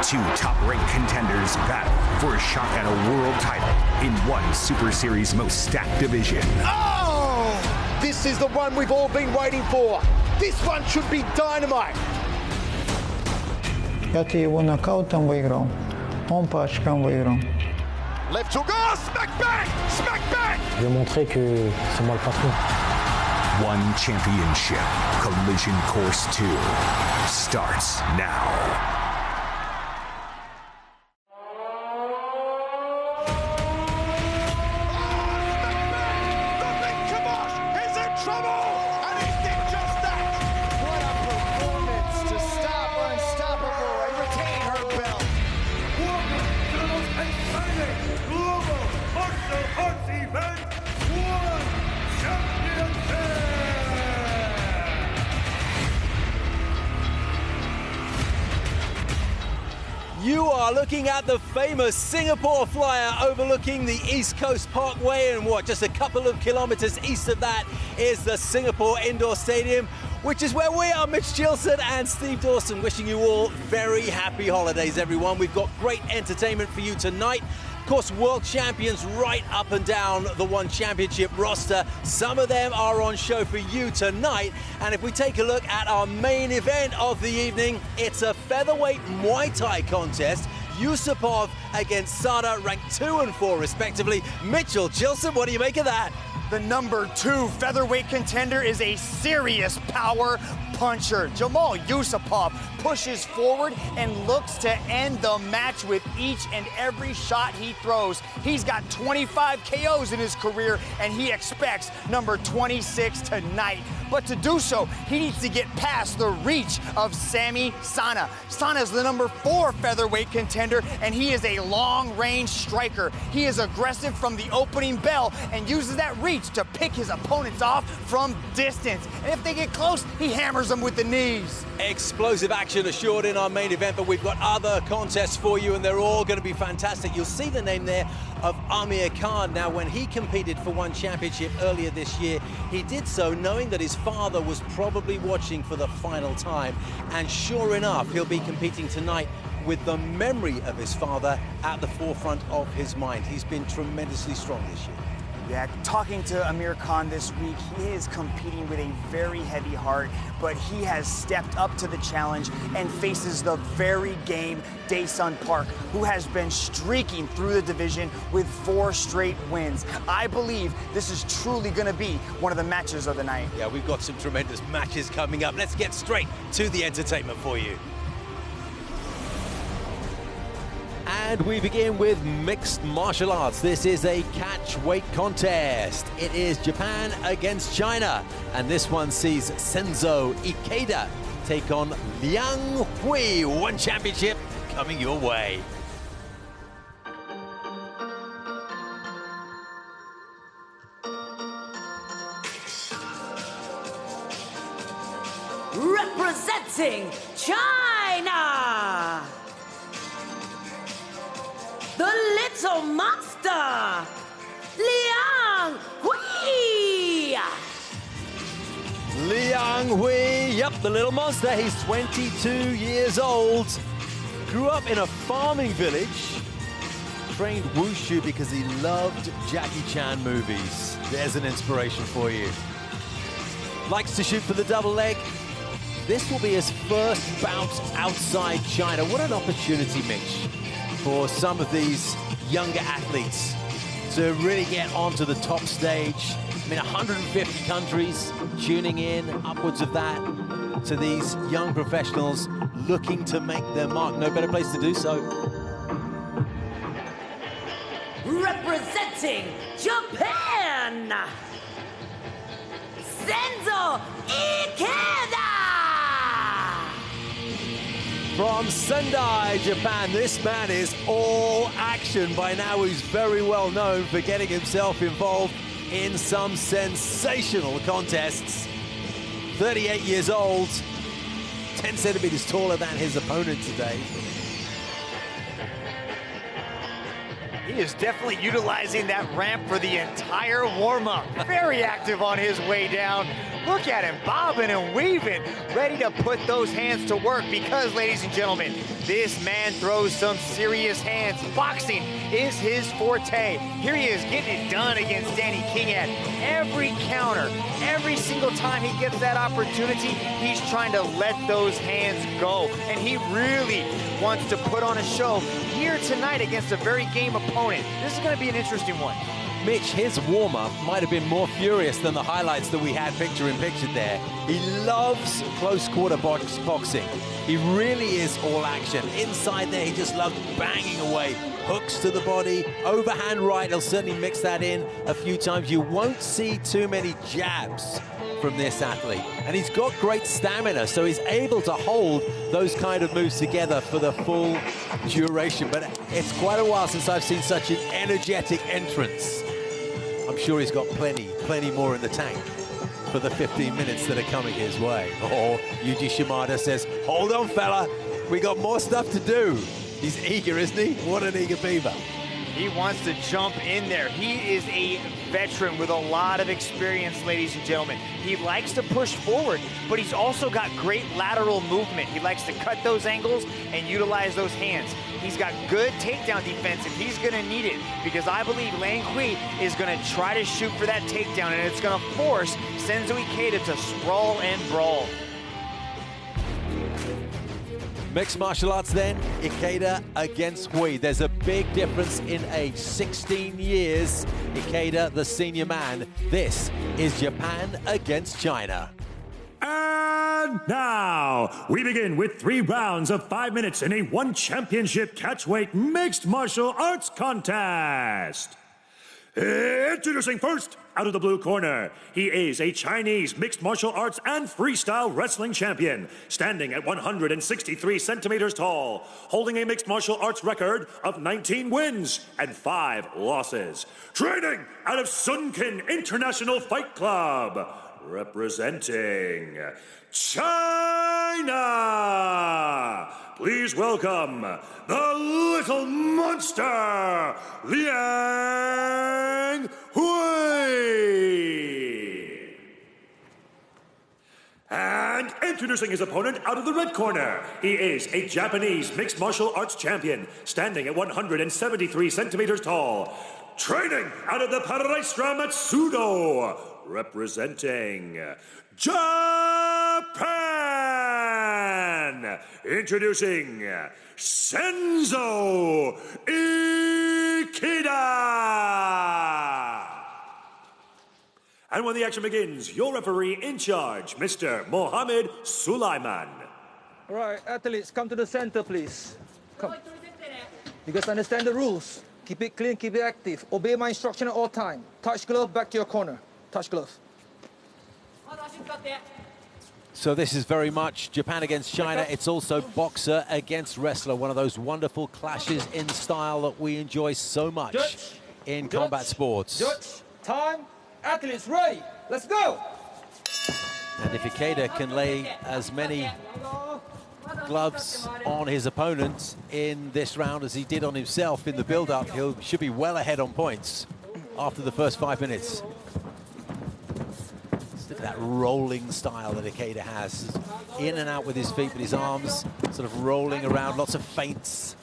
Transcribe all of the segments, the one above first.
Two top-ranked contenders battle for a shot at a world title in one Super Series' most stacked division. Oh! This is the one we've all been waiting for. This one should be dynamite. Я-то его нокаутом выиграл, он по очкам выиграл. Left hook, oh, smack back! Smack back! Je vais montrer que c'est moi le patron. One Championship Collision Course 2 starts now. You are looking at the famous Singapore flyer overlooking the East Coast Parkway, and what, just a couple of kilometers east of that is the Singapore Indoor Stadium, which is where we are. Mitch Gilson and Steve Dawson wishing you all very happy holidays, everyone. We've got great entertainment for you tonight. Of course, world champions right up and down the One Championship roster. Some of them are on show for you tonight. And if we take a look at our main event of the evening, it's a featherweight Muay Thai contest. Yusupov against Sada, ranked 2 and 4 respectively. Mitchell Gilson, what do you make of that? The number 2 featherweight contender is a serious power puncher. Jamal Yusupov pushes forward and looks to end the match with each and every shot he throws. He's got 25 KOs in his career, and he expects number 26 tonight. But to do so, he needs to get past the reach of Sami Sana. Sana is the number 4 featherweight contender, and he is a long-range striker. He is aggressive from the opening bell and uses that reach to pick his opponents off from distance. And if they get close, he hammers them with the knees. Explosive action assured in our main event, but we've got other contests for you, and they're all going to be fantastic. You'll see the name there of Amir Khan. Now, when he competed for One Championship earlier this year, he did so knowing that his father was probably watching for the final time. And sure enough, he'll be competing tonight with the memory of his father at the forefront of his mind. He's been tremendously strong this year. Yeah, talking to Amir Khan this week, he is competing with a very heavy heart, but he has stepped up to the challenge and faces the very game Daesun Park, who has been streaking through the division with 4 straight wins. I believe this is truly going to be one of the matches of the night. Yeah, we've got some tremendous matches coming up. Let's get straight to the entertainment for you. And we begin with mixed martial arts. This is a catch weight contest. It is Japan against China. And this one sees Senzo Ikeda take on Liang Hui. One championship coming your way. Representing China, the little monster, Liang Hui. Liang Hui, yep, the little monster. He's 22 years old. Grew up in a farming village. Trained wushu because he loved Jackie Chan movies. There's an inspiration for you. Likes to shoot for the double leg. This will be his first bout outside China. What an opportunity, Mitch, for some of these younger athletes to really get onto the top stage. I mean, 150 countries tuning in, upwards of that, to these young professionals looking to make their mark. No better place to do so. Representing Japan, Senzo Ikeda. From Sendai, Japan, this man is all action. By now, he's very well known for getting himself involved in some sensational contests. 38 years old, 10 centimeters taller than his opponent today. He is definitely utilizing that ramp for the entire warm-up. Very active on his way down. Look at him bobbing and weaving, ready to put those hands to work because, ladies and gentlemen, this man throws some serious hands. Boxing is his forte. Here he is getting it done against Danny King at every counter. Every single time he gets that opportunity, he's trying to let those hands go. And he really wants to put on a show here tonight against a very game opponent. This is going to be an interesting one. Mitch, his warm-up might have been more furious than the highlights that we had picture-in-picture there. He loves close-quarter boxing. He really is all action. Inside there, he just loves banging away. Hooks to the body, overhand right. He'll certainly mix that in a few times. You won't see too many jabs from this athlete. And he's got great stamina, so he's able to hold those kind of moves together for the full duration. But it's quite a while since I've seen such an energetic entrance. I'm sure he's got plenty more in the tank for the 15 minutes that are coming his way. Oh, Yuji Shimada says, hold on, fella. We got more stuff to do. He's eager, isn't he? What an eager beaver. He wants to jump in there. He is a veteran with a lot of experience, ladies and gentlemen. He likes to push forward, but he's also got great lateral movement. He likes to cut those angles and utilize those hands. He's got good takedown defense, and he's going to need it because I believe Lang Hui is going to try to shoot for that takedown, and it's going to force Senzo Ikeda to sprawl and brawl. Mixed martial arts then, Ikeda against Hui. There's a big difference in age, 16 years. Ikeda, the senior man. This is Japan against China. And now, we begin with 3 rounds of 5 minutes in a one championship catchweight mixed martial arts contest. Introducing first, out of the blue corner, he is a Chinese mixed martial arts and freestyle wrestling champion, standing at 163 centimeters tall, holding a mixed martial arts record of 19 wins and 5 losses. Training out of Sunkin International Fight Club, representing China. Please welcome the little monster, Liang Hui. And introducing his opponent out of the red corner, he is a Japanese mixed martial arts champion, standing at 173 centimeters tall, training out of the Paraistra Matsudo, representing Japan. Introducing Senzo Ikeda. And when the action begins, your referee in charge, Mr. Mohammed Sulaiman. All right, athletes, come to the center, please. Come. You guys understand the rules. Keep it clean, keep it active. Obey my instruction at all time. Touch glove, back to your corner. Touch glove. So this is very much Japan against China. It's also boxer against wrestler, one of those wonderful clashes in style that we enjoy so much in combat sports. Judge, time, athletes ready. Let's go. And if Ikeda can lay as many gloves on his opponent in this round as he did on himself in the build-up, he should be well ahead on points after the first 5 minutes. Look at that rolling style that Ikeda has. In and out with his feet, but his arms sort of rolling around, lots of feints,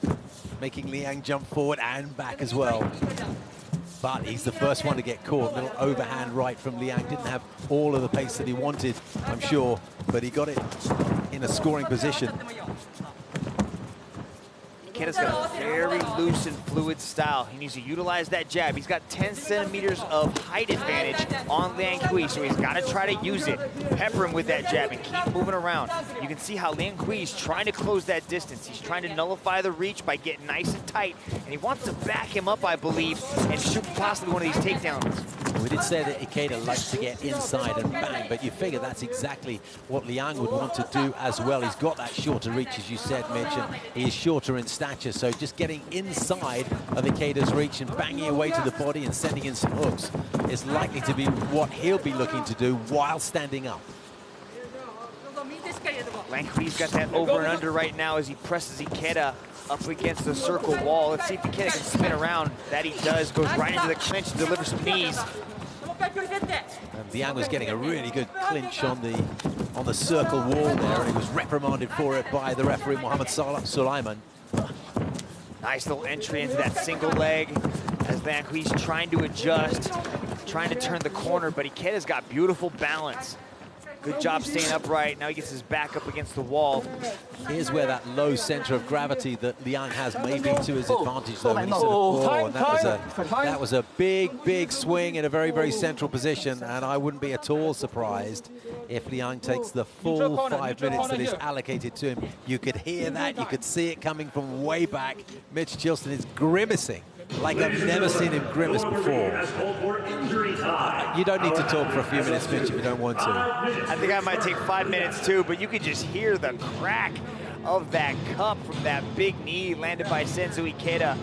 making Liang jump forward and back as well. But he's the first one to get caught. Little overhand right from Liang. Didn't have all of the pace that he wanted, I'm sure, but he got it in a scoring position. Ikeda's got a very loose and fluid style. He needs to utilize that jab. He's got 10 centimeters of height advantage on Liang Hui, so he's got to try to use it. Pepper him with that jab and keep moving around. You can see how Liang Hui is trying to close that distance. He's trying to nullify the reach by getting nice and tight, and he wants to back him up, I believe, and shoot possibly one of these takedowns. We did say that Ikeda likes to get inside and bang, but you figure that's exactly what Liang would want to do as well. He's got that shorter reach, as you said, Mitch, and he is shorter in stature, so just getting inside of Ikeda's reach and banging away to the body and sending in some hooks is likely to be what he'll be looking to do while standing up. Liang Hui's got that over and under right now as he presses Ikeda up against the circle wall. Let's see if Ikeda can spin around. That he does, goes right into the clinch to deliver some knees. And Liang was getting a really good clinch on the circle wall there, and he was reprimanded for it by the referee, Mohammed Sulaiman. Nice little entry into that single leg as Liang Hui's trying to adjust, trying to turn the corner, but Ikeda's got beautiful balance. Good job staying upright. Now he gets his back up against the wall. Here's where that low center of gravity that Liang has may be to his advantage, though. When he's to the floor, and that was a big swing in a very central position, and I wouldn't be at all surprised if Liang takes the full 5 minutes that is allocated to him. You could hear that, you could see it coming from way back. Mitch Chilston is grimacing like I've never seen him grimace before. You don't need to talk for a few minutes, Mitch, if you don't want to. I think I might take 5 minutes too, but you could just hear the crack of that cup from that big knee landed by Senzo Ikeda.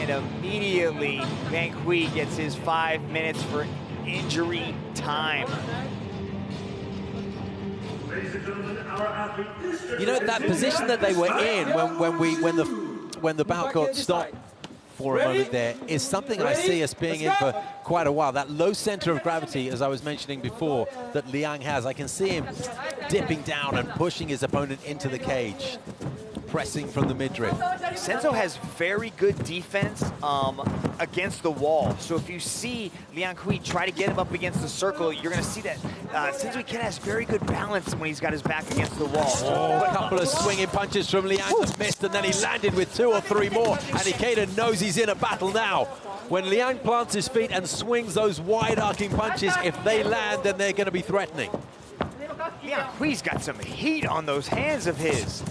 And immediately, Liang Hui gets his 5 minutes for injury time. You know, that position that they were in when the bout got stopped for a moment there is something I see us being in for quite a while. That low center of gravity, as I was mentioning before, that Liang has. I can see him dipping down and pushing his opponent into the cage, pressing from the midriff. Senzo has very good defense against the wall. So if you see Liang Hui try to get him up against the circle, you're going to see that Senzo Ikeda has very good balance when he's got his back against the wall. Oh, a couple of swinging punches from Liang that missed, and then he landed with 2 or 3 more, and Ikeda knows he's in a battle now. When Liang plants his feet and swings those wide arcing punches, if they land, then they're going to be threatening. Liang Hui's got some heat on those hands of his.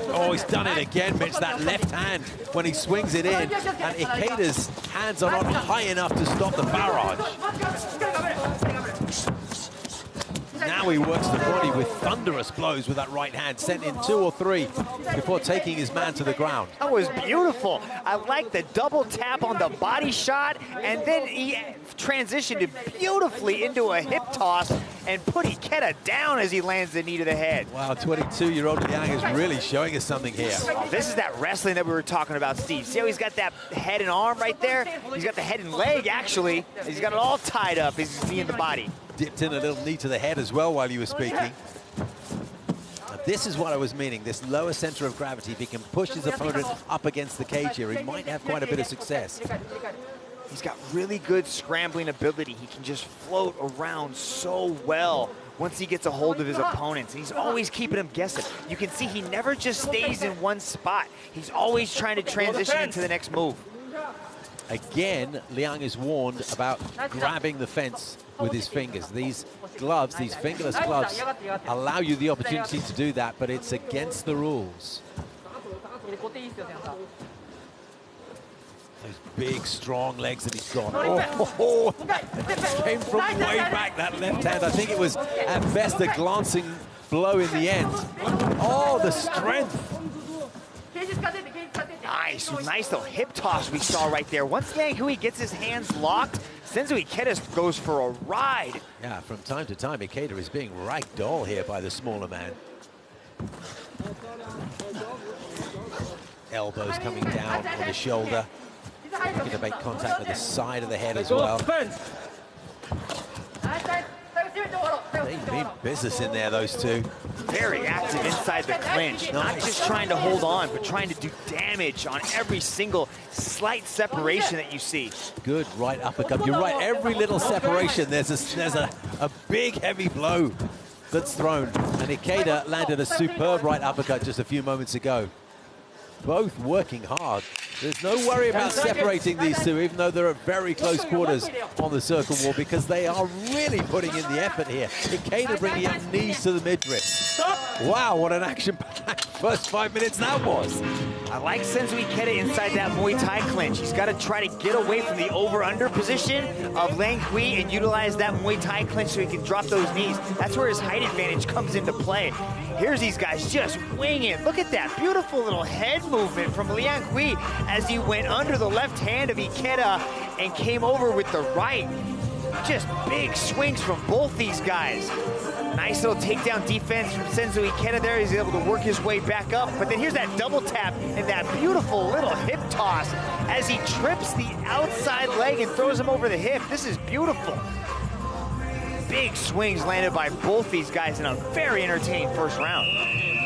Oh, he's done it again, Mitch, that left hand when he swings it in, and Ikeda's hands are not high enough to stop the barrage. Now he works the body with thunderous blows with that right hand, sent in 2 or 3 before taking his man to the ground. That was beautiful. I like the double tap on the body shot, and then he transitioned it beautifully into a hip toss and put Ikeda down as he lands the knee to the head. Wow, 22-year-old Liang is really showing us something here. Oh, this is that wrestling that we were talking about, Steve. See how he's got that head and arm right there? He's got the head and leg, actually. He's got it all tied up, his knee in the body. Dipped in a little knee to the head as well while you were speaking. This is what I was meaning, this lower center of gravity. If he can push his opponent up against the cage here, he might have quite a bit of success. He's got really good scrambling ability. He can just float around so well once he gets a hold of his opponents. And he's always keeping them guessing. You can see he never just stays in one spot. He's always trying to transition into the next move. Again, Liang is warned about grabbing the fence with his fingers. These gloves, these fingerless gloves, allow you the opportunity to do that, but it's against the rules. Those big, strong legs that he's got. Oh, came from way back, that left hand. I think it was, at best, a glancing blow in the end. Oh, the strength. Nice little hip toss we saw right there. Once Liang Hui gets his hands locked, Senzo Ikeda goes for a ride. Yeah, from time to time, Ikeda is being ragdoll here by the smaller man. Elbows coming down on the shoulder. Looking to make contact with the side of the head as well. They mean business in there, those two. Very active inside the clinch. Not just trying to hold on, but trying to do damage on every single slight separation that you see. Good right uppercut. You're right, every little separation, there's a big, heavy blow that's thrown. And Ikeda landed a superb right uppercut just a few moments ago. Both working hard. There's no worry about separating these two, even though they're at very close quarters on the circle wall, because they are really putting in the effort here. Ikeda bringing up knees to the midriff. Wow, what an action-packed first 5 minutes that was. I like Senzo Ikeda inside that Muay Thai clinch. He's got to try to get away from the over-under position of Liang Hui and utilize that Muay Thai clinch so he can drop those knees. That's where his height advantage comes into play. Here's these guys just winging. Look at that beautiful little head movement from Liang Hui as he went under the left hand of Ikeda and came over with the right. Just big swings from both these guys. Nice little takedown defense from Senzo Ikeda there. He's able to work his way back up. But then here's that double tap and that beautiful little hip toss as he trips the outside leg and throws him over the hip. This is beautiful. Big swings landed by both these guys in a very entertaining first round.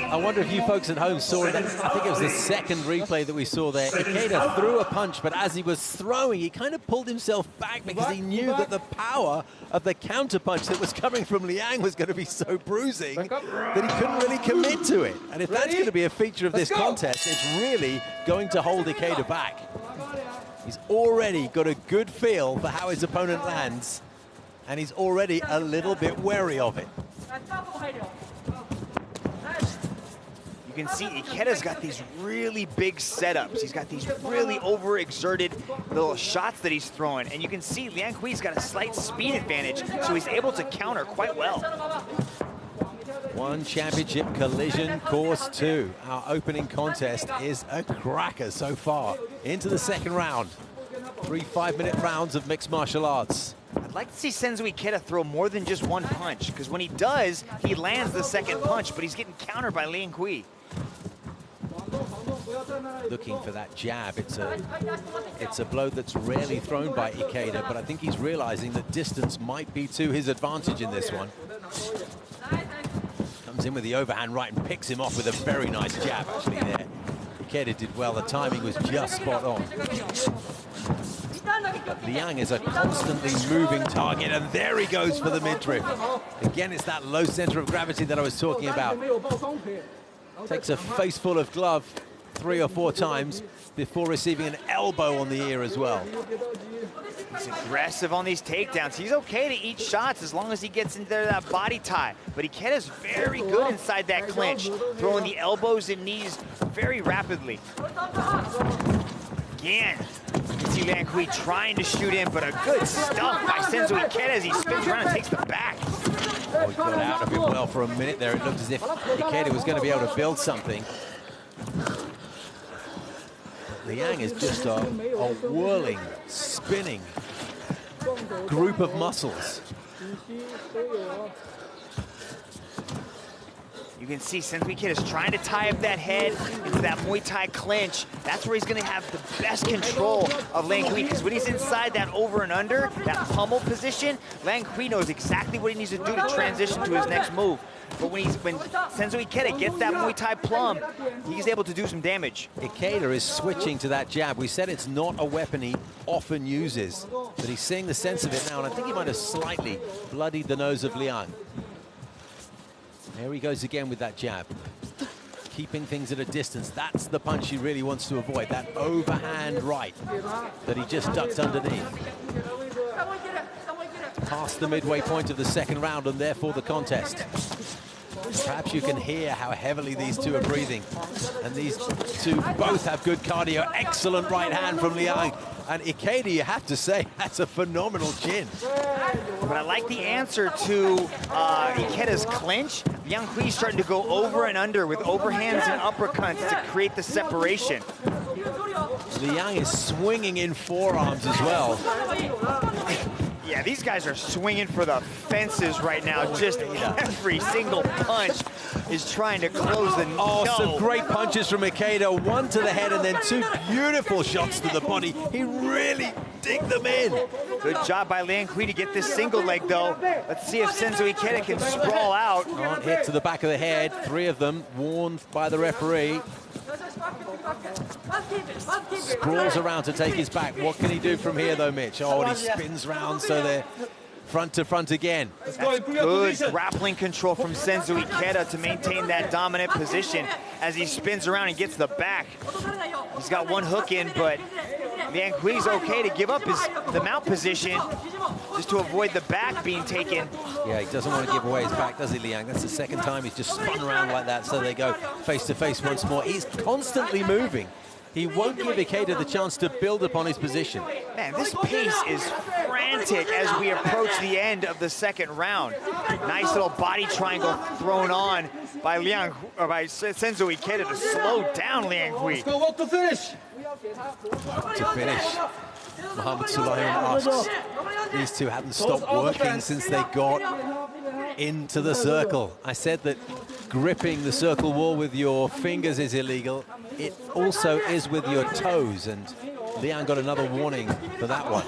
I wonder if you folks at home saw it. I think it was the second replay that we saw there. Ikeda threw a punch, but as he was throwing, he kind of pulled himself back because he knew that the power of the counter punch that was coming from Liang was going to be so bruising that he couldn't really commit to it. And if that's going to be a feature of this contest, it's really going to hold Ikeda back. He's already got a good feel for how his opponent lands, and he's already a little bit wary of it. You can see Ikeda's got these really big setups. He's got these really overexerted little shots that he's throwing. And you can see Liang Hui's got a slight speed advantage, so he's able to counter quite well. One championship collision, course two. Our opening contest is a cracker so far. Into the second round. 3 5-minute rounds of mixed martial arts. I'd like to see Senzo Ikeda throw more than just one punch, because when he does, he lands the second punch, but he's getting countered by Liang Hui. Looking for that jab. It's a blow that's rarely thrown by Ikeda, but I think he's realizing that distance might be to his advantage in this one. Comes in with the overhand right and picks him off with a very nice jab actually there. Ikeda did well, the timing was just spot on. But Liang is a constantly moving target, and there he goes for the mid-drift. Again, it's that low center of gravity that I was talking about. Takes a face full of glove 3 or 4 times before receiving an elbow on the ear as well. He's aggressive on these takedowns. He's okay to eat shots as long as he gets into that body tie. But Ikeda's very good inside that clinch, throwing the elbows and knees very rapidly. Again, you can see Liang Hui trying to shoot in, but a good stuff by Senzo Ikeda as he spins around and takes the back. Oh, he got out of it well for a minute there. It looked as if Ikeda was going to be able to build something. Liang is just a whirling, spinning group of muscles. You can see Senzo Ikeda is trying to tie up that head into that Muay Thai clinch. That's where he's going to have the best control of Liang Hui, because when he's inside that over and under, that pummel position, Liang Hui knows exactly what he needs to do to transition to his next move. But when Senzo Ikeda gets that Muay Thai plum, he's able to do some damage. Ikeda is switching to that jab. We said it's not a weapon he often uses, but he's seeing the sense of it now, and I think he might have slightly bloodied the nose of Liang. There he goes again with that jab. Keeping things at a distance. That's the punch he really wants to avoid. That overhand right that he just ducked underneath. Past the midway point of the second round, and therefore the contest. Perhaps you can hear how heavily these two are breathing. And these two both have good cardio. Excellent right hand from Liang. And Ikeda, you have to say, that's a phenomenal chin. But I like the answer to Ikeda's clinch. Liang Hui's starting to go over and under with overhands and uppercuts to create the separation. Liang is swinging in forearms as well. Yeah, these guys are swinging for the fences right now. Just every single punch is trying to close the some great punches from Ikeda. One to the head and then 2 beautiful shots to the body. He really digged them in. Good job by Liang Hui to get this single leg, though. Let's see if Senzo Ikeda can sprawl out. Hit to the back of the head. 3 of them warned by the referee. Sprawls around to take his back. What can he do from here, though, Mitch? Oh, and he spins round, so they're front to front again. That's good grappling control from Senzo Ikeda to maintain that dominant position as he spins around and gets the back. He's got one hook in, but Liang Hui's okay to give up the mount position just to avoid the back being taken. Yeah, he doesn't want to give away his back, does he, Liang? That's the second time he's just spun around like that, so they go face to face once more. He's constantly moving. He won't give Ikeda the chance to build upon his position. Man, this pace is frantic as we approach the end of the second round. Nice little body triangle thrown on by Senzo Ikeda to slow down Liang Hui. Let's go, walk to finish. To finish. Mohammed Sulaiman asks, these two haven't stopped working since they got into the circle. I said that gripping the circle wall with your fingers is illegal. It also is with your toes, and Liang got another warning for that one.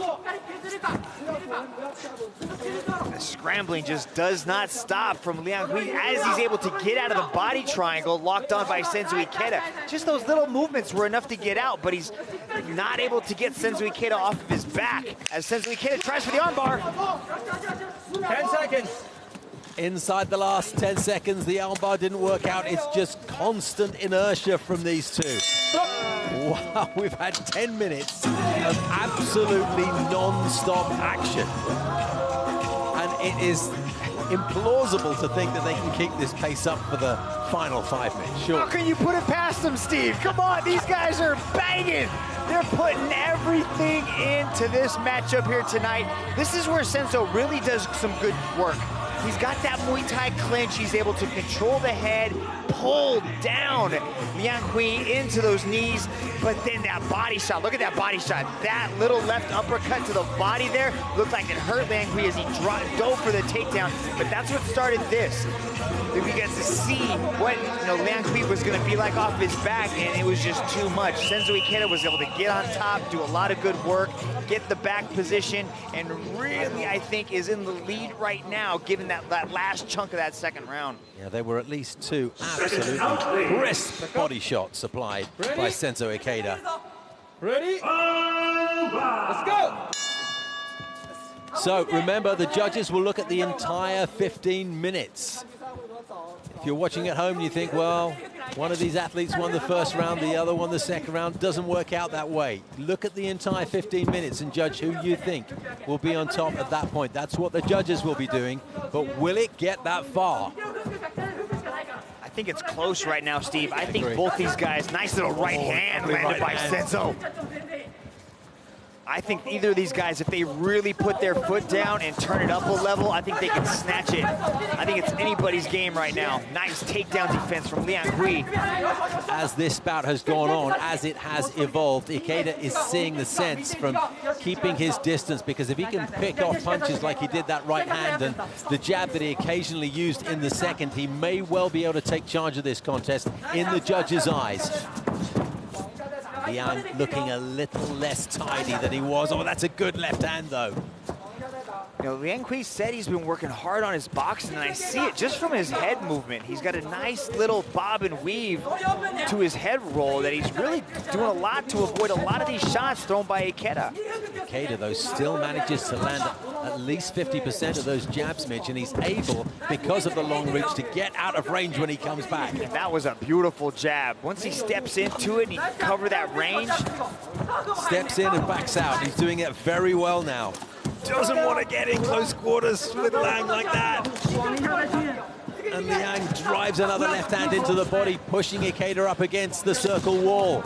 The scrambling just does not stop from Liang Hui as he's able to get out of the body triangle locked on by Senzo Ikeda. Just those little movements were enough to get out, but he's not able to get Senzo Ikeda off of his back as Senzo Ikeda tries for the armbar. 10 seconds. Inside the last 10 seconds, the armbar didn't work out. It's just constant inertia from these two. Wow, we've had 10 minutes of absolutely non-stop action. And it is implausible to think that they can keep this pace up for the final 5 minutes. Sure. How can you put it past them, Steve? Come on, these guys are banging. They're putting everything into this matchup here tonight. This is where Senzo really does some good work. He's got that Muay Thai clinch. He's able to control the head, pull down Liang Hui into those knees, but then that body shot, look at that body shot. That little left uppercut to the body there looked like it hurt Liang Hui as he dove for the takedown, but that's what started this. We get to see what Liang Hui was going to be like off his back, and it was just too much. Senzo Ikeda was able to get on top, do a lot of good work, get the back position, and really, I think, is in the lead right now, given that last chunk of that second round. Yeah, there were at least two absolutely crisp body shots applied by Senzo Ikeda. Ready? Let's go! So remember, the judges will look at the entire 15 minutes. If you're watching at home and you think, well, one of these athletes won the first round, the other won the second round, doesn't work out that way. Look at the entire 15 minutes and judge who you think will be on top at that point. That's what the judges will be doing, but will it get that far? I think it's close right now, Steve. I think both these guys, nice little right hand landed by Senzo. I think either of these guys, if they really put their foot down and turn it up a level, I think they can snatch it. I think it's anybody's game right now. Nice takedown defense from Liang Hui. As this bout has gone on, as it has evolved, Ikeda is seeing the sense from keeping his distance, because if he can pick off punches like he did that right hand and the jab that he occasionally used in the second, he may well be able to take charge of this contest in the judges' eyes. Liang looking a little less tidy than he was. Oh, that's a good left hand, though. Liang Hui said he's been working hard on his boxing, and I see it just from his head movement. He's got a nice little bob and weave to his head roll that he's really doing a lot to avoid a lot of these shots thrown by Ikeda. Ikeda, though, still manages to land at least 50% of those jabs, Mitch, and he's able, because of the long reach, to get out of range when he comes back. And that was a beautiful jab. Once he steps into it and he can cover that range. Steps in and backs out. He's doing it very well now. Doesn't want to get in close quarters with Liang like that. And Liang drives another left hand into the body, pushing Ikeda up against the circle wall.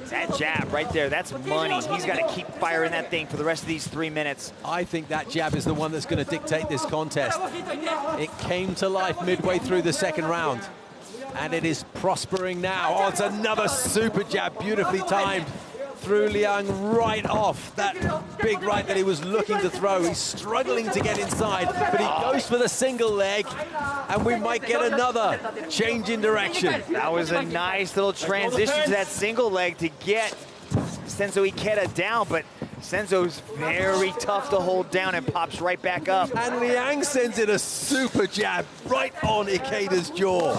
That jab right there, that's money. He's got to keep firing that thing for the rest of these 3 minutes. I think that jab is the one that's going to dictate this contest. It came to life midway through the second round, and it is prospering now. Oh, it's another super jab, beautifully timed. Threw Liang right off that big right that he was looking to throw. He's struggling to get inside, but he goes for the single leg, and we might get another change in direction. That was a nice little transition to that single leg to get Senzo Ikeda down, but Senzo's very tough to hold down and pops right back up. And Liang sends in a super jab right on Ikeda's jaw.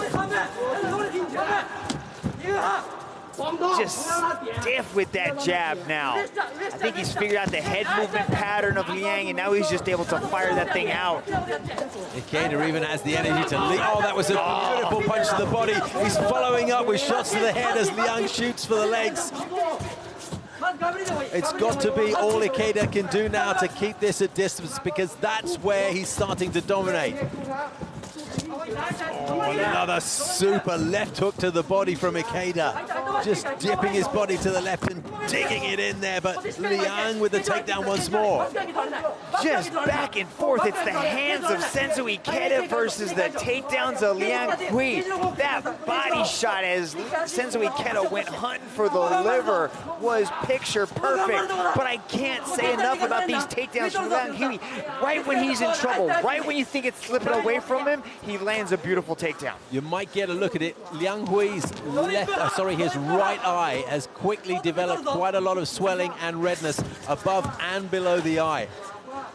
Just stiff with that jab now. I think he's figured out the head movement pattern of Liang, and now he's just able to fire that thing out. Ikeda even has the energy to leap. Oh, that was a beautiful punch to the body. He's following up with shots to the head as Liang shoots for the legs. It's got to be all Ikeda can do now to keep this at distance, because that's where he's starting to dominate. Oh, another super left hook to the body from Ikeda. just dipping his body to the left and digging it in there, but Liang with the takedown once more. Just back and forth. It's the hands of Senzo Ikeda versus the takedowns of Liang Hui. That body shot as Senzo Ikeda went hunting for the liver was picture perfect. But I can't say enough about these takedowns from Liang Hui. Right when he's in trouble, right when you think it's slipping away from him, he lands a beautiful takedown. You might get a look at it. Liang Hui's his right eye has quickly developed quite a lot of swelling and redness above and below the eye.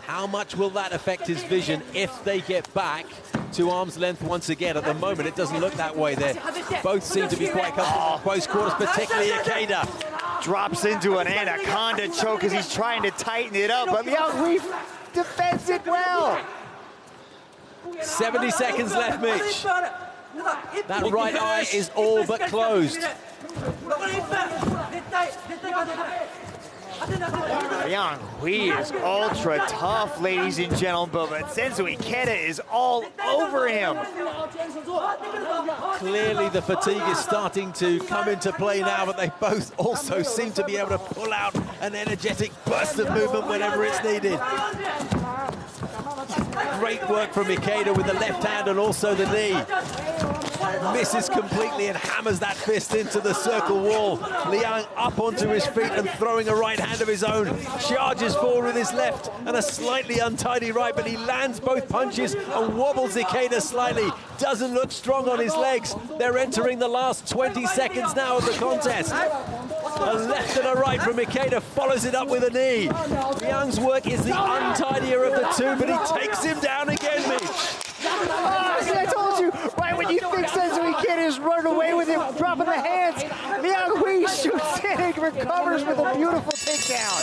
How much will that affect his vision if they get back to arm's length once again? At the moment, it doesn't look that way. They both seem to be quite comfortable in close quarters, particularly Ikeda. Drops into an anaconda choke as he's trying to tighten it up, but Liang Hui defends it well. 70 seconds left, Mitch. That right eye is all but closed. Liang Hui is ultra tough, ladies and gentlemen, but Senzo Ikeda is all over him. Clearly the fatigue is starting to come into play now, but they both also seem to be able to pull out an energetic burst of movement whenever it's needed. Great work from Ikeda with the left hand and also the knee. Misses completely and hammers that fist into the circle wall. Liang up onto his feet and throwing a right hand of his own. Charges forward with his left and a slightly untidy right, but he lands both punches and wobbles Ikeda slightly. Doesn't look strong on his legs. They're entering the last 20 seconds now of the contest. A left and a right from Ikeda follows it up with a knee. Liang's work is the untidier of the two, but he takes him down again, Mitch. I told you, right when you think Senzo Ikeda is running away with him, dropping the hands, Liang Hui shoots in and recovers with a beautiful takedown.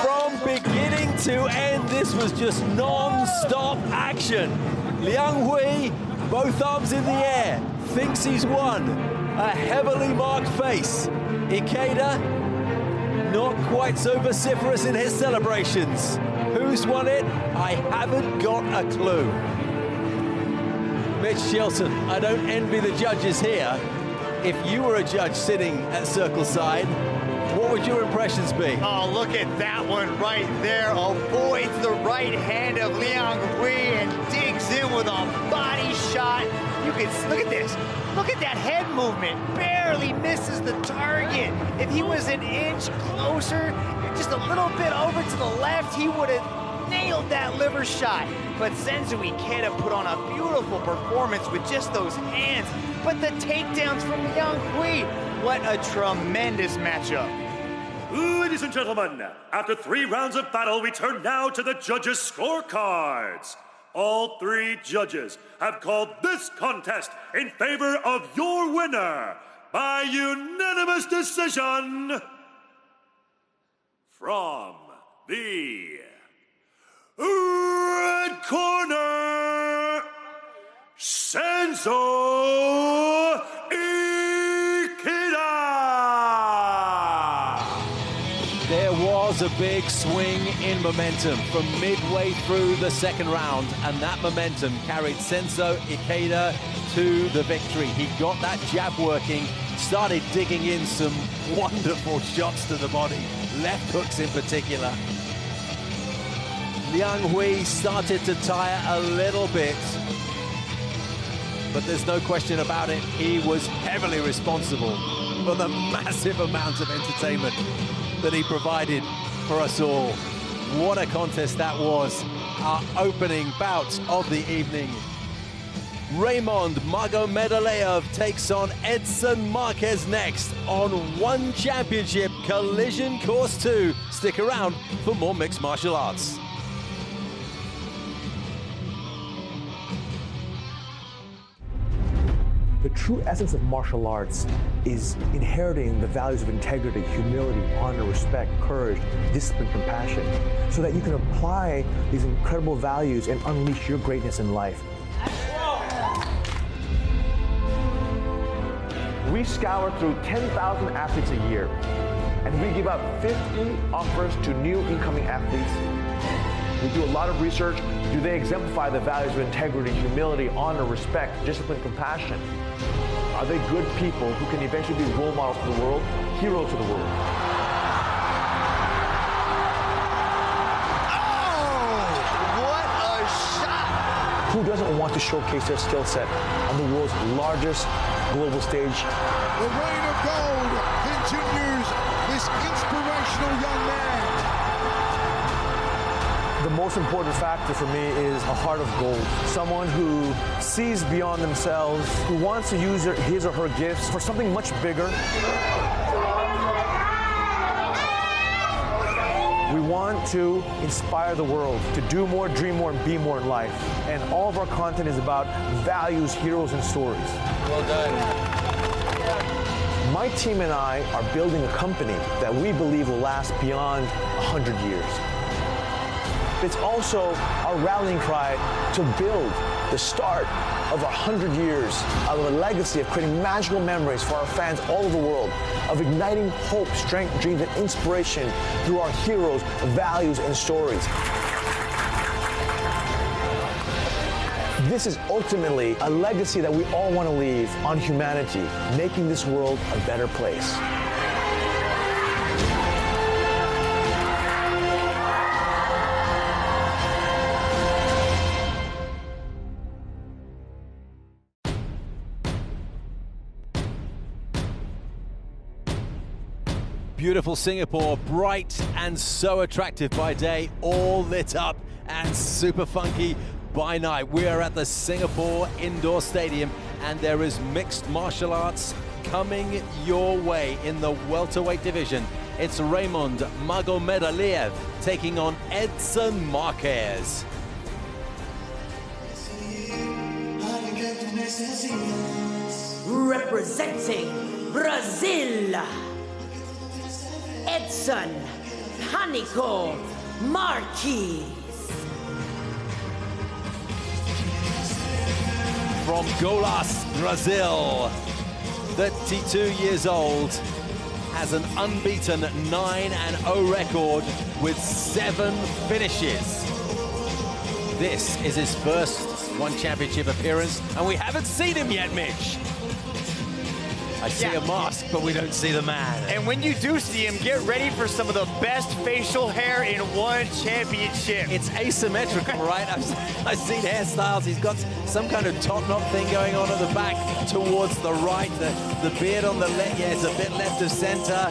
From beginning to end, this was just non-stop action. Liang Hui, both arms in the air, thinks he's won. A heavily marked face. Ikeda, not quite so vociferous in his celebrations. Who's won it? I haven't got a clue. Mitch Shilton, I don't envy the judges here. If you were a judge sitting at circle side, what would your impressions be? Oh, look at that one right there. Avoids the right hand of Liang Hui and digs in with a body shot. You can look at this. Look at that head movement. Barely misses the target. If he was an inch closer, just a little bit over to the left, he would have nailed that liver shot. But Senzo Ikeda put on a beautiful performance with just those hands. But the takedowns from Liang Hui, what a tremendous matchup. Ladies and gentlemen, after 3 rounds of battle, we turn now to the judges' scorecards. All 3 judges have called this contest in favor of your winner by unanimous decision. From the red corner, Senzo Ikeda. There was a big swing in momentum from midway through the second round, and that momentum carried Senzo Ikeda to the victory. He got that jab working, started digging in some wonderful shots to the body, left hooks in particular. Liang Hui started to tire a little bit, but there's no question about it, he was heavily responsible for the massive amount of entertainment that he provided for us all. What a contest that was. Our opening bout of the evening. Raymond Magomedalev takes on Edson Marquez next on One Championship Collision Course 2. Stick around for more mixed martial arts. The true essence of martial arts is inheriting the values of integrity, humility, honor, respect, courage, discipline, compassion, so that you can apply these incredible values and unleash your greatness in life. We scour through 10,000 athletes a year, and we give out 50 offers to new incoming athletes. We do a lot of research. Do they exemplify the values of integrity, humility, honor, respect, discipline, compassion? Are they good people who can eventually be role models to the world, heroes to the world? Who doesn't want to showcase their skill set on the world's largest global stage? The reign of gold continues this inspirational young man. The most important factor for me is a heart of gold. Someone who sees beyond themselves, who wants to use his or her gifts for something much bigger. We want to inspire the world to do more, dream more, and be more in life. And all of our content is about values, heroes, and stories. Well done. My team and I are building a company that we believe will last beyond 100 years. It's also our rallying cry to build the start of 100 years of a legacy of creating magical memories for our fans all over the world, of igniting hope, strength, dreams, and inspiration through our heroes, values, and stories. This is ultimately a legacy that we all want to leave on humanity, making this world a better place. Beautiful Singapore, bright and so attractive by day, all lit up and super funky by night. We are at the Singapore Indoor Stadium and there is mixed martial arts coming your way in the welterweight division. It's Raymond Magomedaliev taking on Edson Marquez. Representing Brazil, Edson Panico Marquez. From Goiás, Brazil, 32 years old, has an unbeaten 9-0 record with 7 finishes. This is his first One Championship appearance, and we haven't seen him yet, Mitch. I see a mask, but we don't see the man. And when you do see him, get ready for some of the best facial hair in One Championship. It's asymmetrical, right? I've seen hairstyles. He's got some kind of top knot thing going on at the back towards the right. The beard on the left, yeah, it's a bit left of center.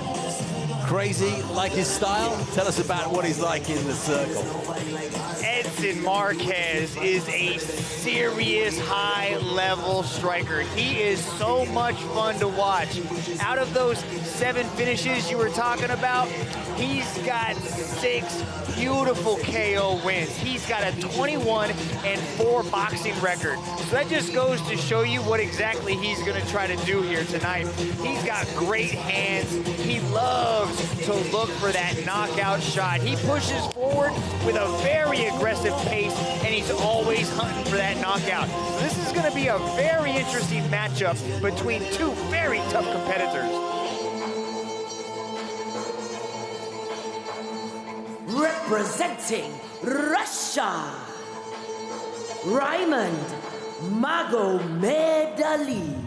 Crazy, like his style? Tell us about what he's like in the circle. Edson Marquez is a serious high-level striker. He is so much fun to watch. Out of those 7 finishes you were talking about, he's got 6 beautiful KO wins. He's got a 21-4 boxing record. So that just goes to show you what exactly he's going to try to do here tonight. He's got great hands. He loves to look for that knockout shot. He pushes forward with a very aggressive pace, and he's always hunting for that knockout. So this is going to be a very interesting matchup between 2 very tough competitors. Representing Russia, Raymond Magomedaliev.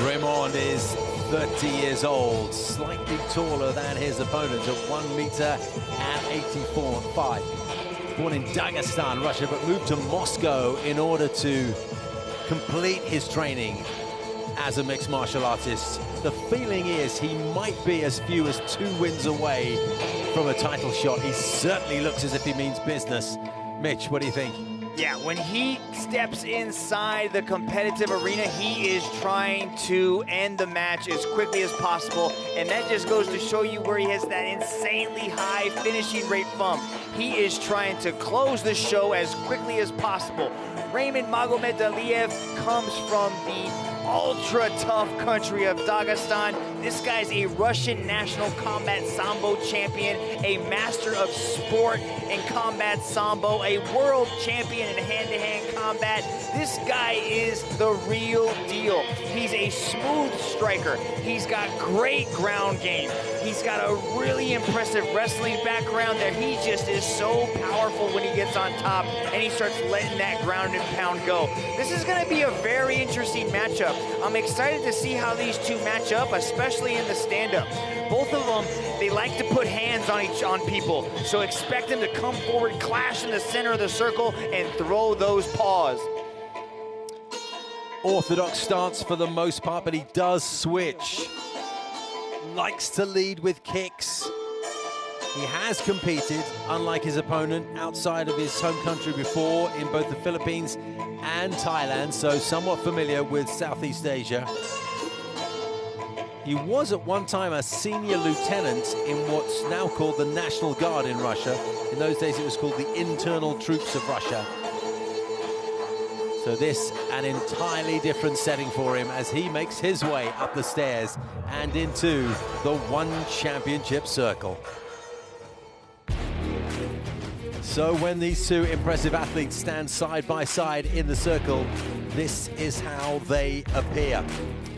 Raymond is 30 years old, slightly taller than his opponent at 1m84'5". Born in Dagestan, Russia, but moved to Moscow in order to complete his training as a mixed martial artist. The feeling is he might be as few as 2 wins away from a title shot. He certainly looks as if he means business. Mitch, what do you think? Yeah, when he steps inside the competitive arena, he is trying to end the match as quickly as possible, and that just goes to show you where he has that insanely high finishing rate from. He is trying to close the show as quickly as possible. Raymond Magomedaliev comes from the ultra-tough country of Dagestan. This guy's a Russian national combat sambo champion, a master of sport in combat sambo, a world champion in hand-to-hand combat. This guy is the real deal. He's a smooth striker. He's got great ground game. He's got a really impressive wrestling background there. He just is so powerful when he gets on top and he starts letting that ground and pound go. This is going to be a very interesting matchup. I'm excited to see how these two match up, especially in the stand-up. Both of them, they like to put hands on people, so expect them to come forward, clash in the center of the circle, and throw those paws. Orthodox stance for the most part, but he does switch. Likes to lead with kicks. He has competed, unlike his opponent, outside of his home country before in both the Philippines and Thailand, so somewhat familiar with Southeast Asia. He was at one time a senior lieutenant in what's now called the National Guard in Russia. In those days, it was called the Internal Troops of Russia. So this, an entirely different setting for him as he makes his way up the stairs and into the One Championship circle. So when these two impressive athletes stand side by side in the circle, this is how they appear.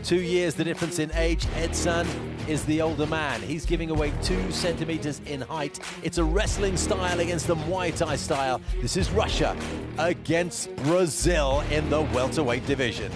2 years the difference in age. Edson is the older man. He's giving away 2 centimeters in height. It's a wrestling style against the Muay Thai style. This is Russia against Brazil in the welterweight division.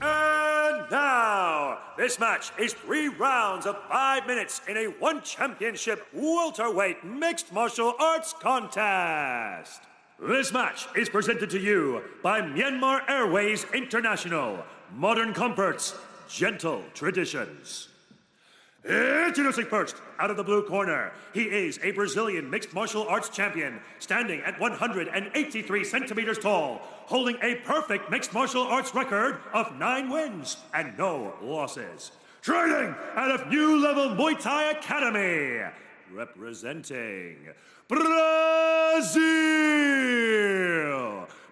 And now, this match is 3 rounds of 5 minutes in a One Championship welterweight mixed martial arts contest. This match is presented to you by Myanmar Airways International. Modern comforts, gentle traditions. Introducing first, out of the blue corner, he is a Brazilian mixed martial arts champion, standing at 183 centimeters tall, holding a perfect mixed martial arts record of 9 wins and no losses. Training out of New Level Muay Thai Academy, representing Brazil.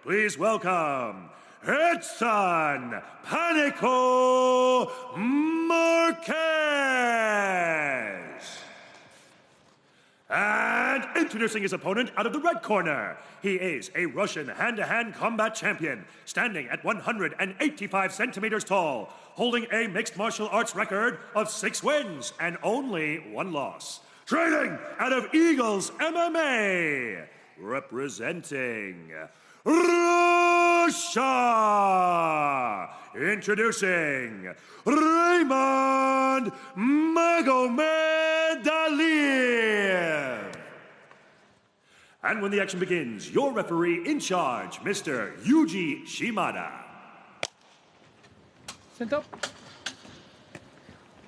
Please welcome Edson Panico Marquez. And introducing his opponent out of the red corner, he is a Russian hand-to-hand combat champion, standing at 185 centimeters tall, holding a mixed martial arts record of 6 wins and only 1 loss. Training out of Eagles MMA, representing Russia. Introducing Raymond Magomedaliev. And when the action begins, your referee in charge, Mr. Yuji Shimada. Stand up.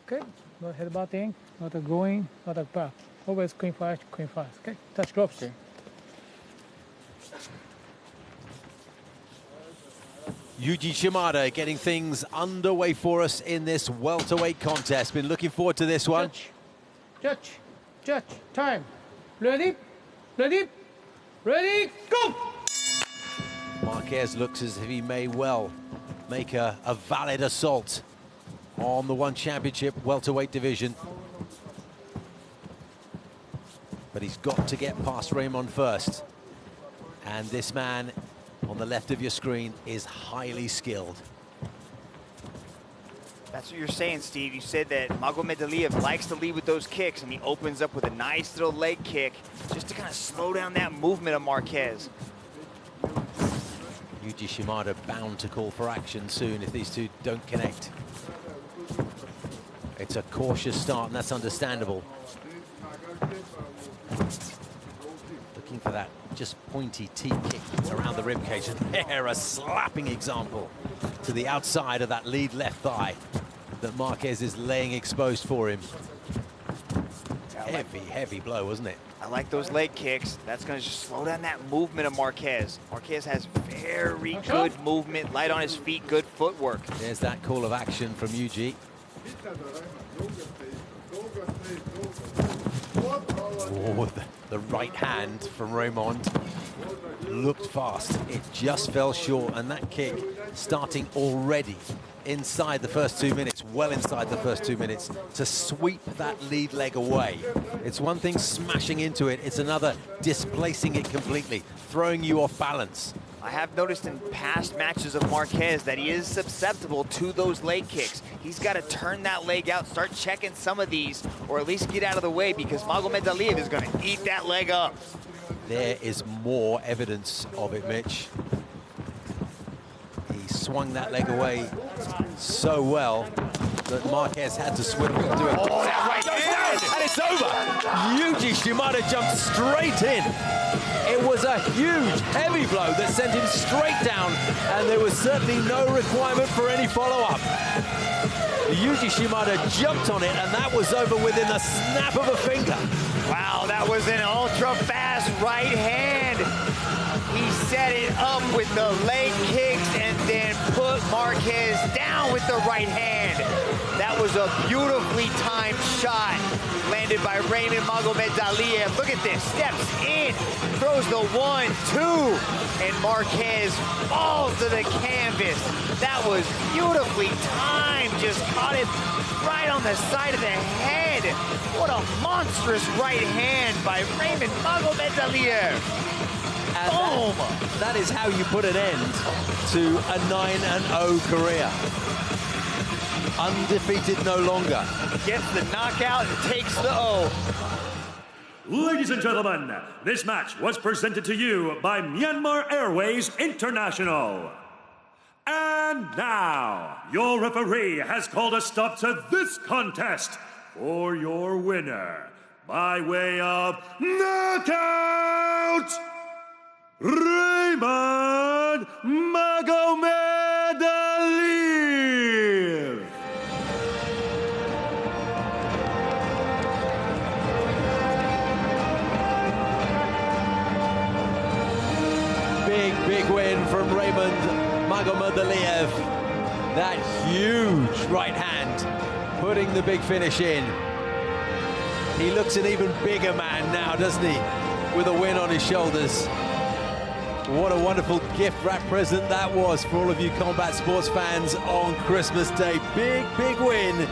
Okay, no headbutting, not a going, not a back. Always queen fast, okay? Touch gloves. Okay. Yuji Shimada getting things underway for us in this welterweight contest. Been looking forward to this one. Judge, time. Ready, go! Marquez looks as if he may well make a valid assault on the One Championship welterweight division. But he's got to get past Raymond first. And this man on the left of your screen is highly skilled. That's what you're saying, Steve. You said that Magomedaliev likes to lead with those kicks, and he opens up with a nice little leg kick just to kind of slow down that movement of Marquez. Yuji Shimada bound to call for action soon if these two don't connect. It's a cautious start, and that's understandable. Looking for that just pointy T kick around the ribcage, and there a slapping example to the outside of that lead left thigh that Marquez is laying exposed for him. Heavy blow, wasn't it? I like those leg kicks. That's going to just slow down that movement of Marquez. Marquez has very good movement, light on his feet, good footwork. There's that call of action from Yuji. Oh, the right hand from Raymond looked fast. It just fell short, and that kick starting already inside the first 2 minutes, well inside the first 2 minutes, to sweep that lead leg away. It's one thing smashing into it, it's another displacing it completely, throwing you off balance. I have noticed in past matches of Marquez that he is susceptible to those leg kicks. He's got to turn that leg out, start checking some of these, or at least get out of the way, because Magomedaliev is going to eat that leg up. There is more evidence of it, Mitch. He swung that leg away so well that Marquez had to swim and do it. Oh, that right hand! And it's over! Yuji Shimada jumped straight in. It was a huge, heavy blow that sent him straight down, and there was certainly no requirement for any follow-up. Yuji Shimada jumped on it, and that was over within a snap of a finger. Wow, that was an ultra-fast right hand. He set it up with the leg kicks and then put Marquez down with the right hand. That was a beautifully timed shot landed by Raymond Magomedaliev. Look at this, steps in, throws the 1-2, and Marquez falls to the canvas. That was beautifully timed, just caught it right on the side of the head. What a monstrous right hand by Raymond Magomedaliev. Boom! That is how you put an end to a 9-0 career. Undefeated no longer. Gets the knockout and takes the O. Ladies and gentlemen, this match was presented to you by Myanmar Airways International. And now, your referee has called a stop to this contest for your winner by way of knockout, Raymond Magomedaliev. Big win from Raymond Magomedaliev. That huge right hand, putting the big finish in. He looks an even bigger man now, doesn't he? With a win on his shoulders. What a wonderful gift wrap present that was for all of you combat sports fans on Christmas Day. Big win